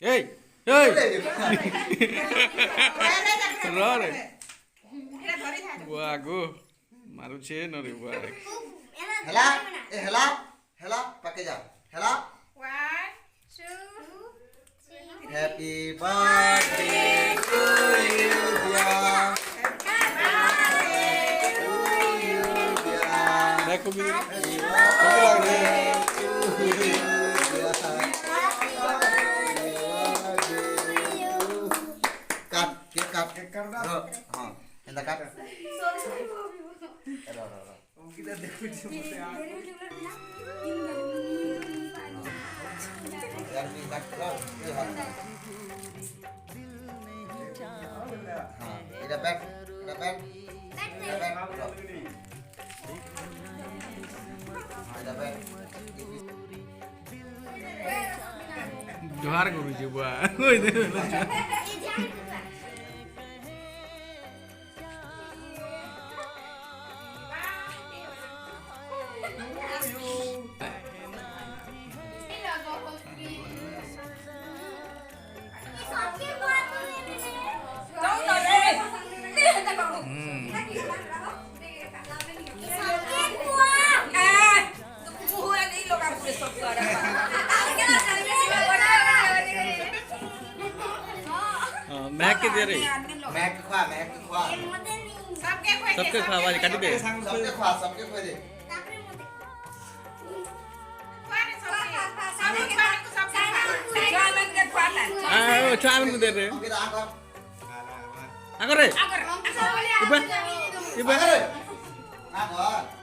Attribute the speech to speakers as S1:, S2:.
S1: এই এই রে বুয়া গো মারুছে নরে বুয়া
S2: হেলা এ হেলা হেলা পাকে যা হেলা
S3: 1 2
S2: হ্যাপি বার্থডে টু ইউ দিয়া
S1: দেখো কি লাগে
S2: কাট কেক কাট কেক কাট দাও হ্যাঁ এন্দা কাট रो रो
S4: অঙ্কিতা দেখুছি মতে আর
S2: यार भी काट लो ये हाथ हां এটা ব্যাক এটা ব্যাক এটা ব্যাক এটা ব্যাক
S1: জোহার করুছে বুয়া ওই দে महक के दे रे
S2: महक खवा
S1: सबके खावा काटी दे
S2: सबके खवा दे
S1: आ चावन को दे रे
S2: अंकिता आकर
S1: आकर रे इबा इबा
S2: आकर